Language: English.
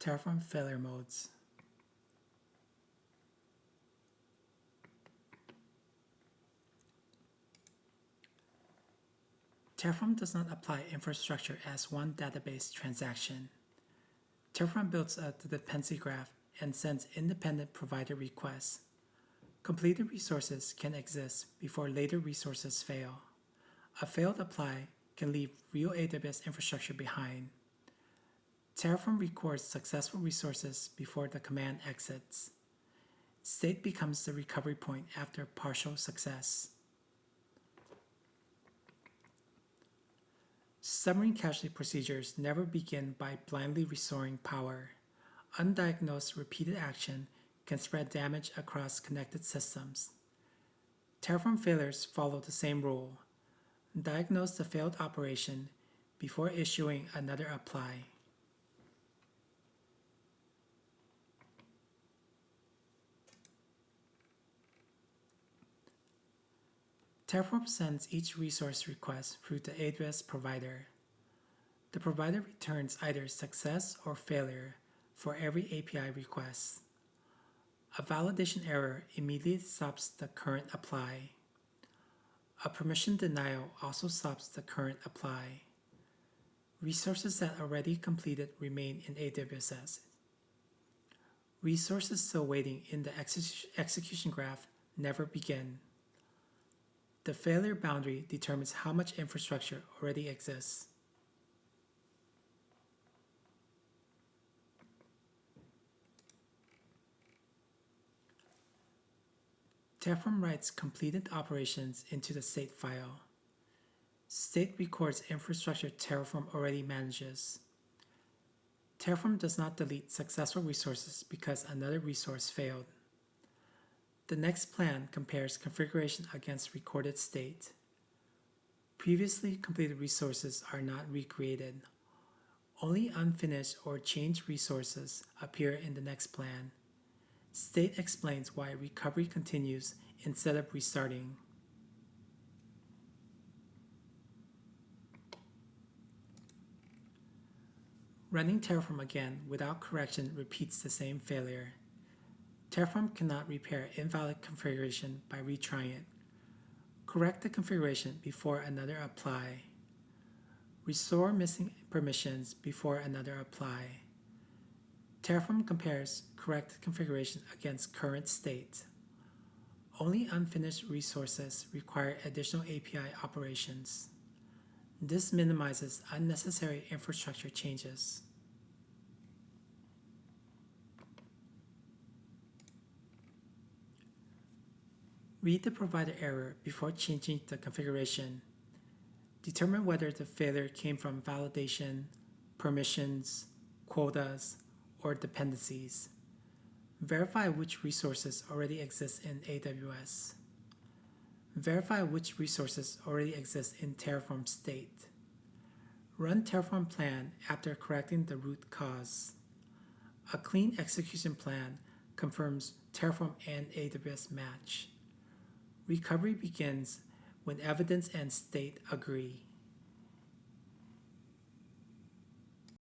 Terraform failure modes. Terraform does not apply infrastructure as one database transaction. Terraform builds a dependency graph and sends independent provider requests. Completed resources can exist before later resources fail. A failed apply can leave real AWS infrastructure behind. Terraform records successful resources before the command exits. State becomes the recovery point after partial success. Submarine casualty procedures never begin by blindly restoring power. Undiagnosed repeated action can spread damage across connected systems. Terraform failures follow the same rule. Diagnose the failed operation before issuing another apply. Terraform sends each resource request through the AWS provider. The provider returns either success or failure for every API request. A validation error immediately stops the current apply. A permission denial also stops the current apply. Resources that already completed remain in AWS. Resources still waiting in the execution graph never begin. The failure boundary determines how much infrastructure already exists. Terraform writes completed operations into the state file. State records infrastructure Terraform already manages. Terraform does not delete successful resources because another resource failed. The next plan compares configuration against recorded state. Previously completed resources are not recreated. Only unfinished or changed resources appear in the next plan. State explains why recovery continues instead of restarting. Running Terraform again without correction repeats the same failure. Terraform cannot repair invalid configuration by retrying it. Correct the configuration before another apply. Restore missing permissions before another apply. Terraform compares correct configuration against current state. Only unfinished resources require additional API operations. This minimizes unnecessary infrastructure changes. Read the provider error before changing the configuration. Determine whether the failure came from validation, permissions, quotas, or dependencies. Verify which resources already exist in AWS. Verify which resources already exist in Terraform state. Run Terraform plan after correcting the root cause. A clean execution plan confirms Terraform and AWS match. Recovery begins when evidence and state agree.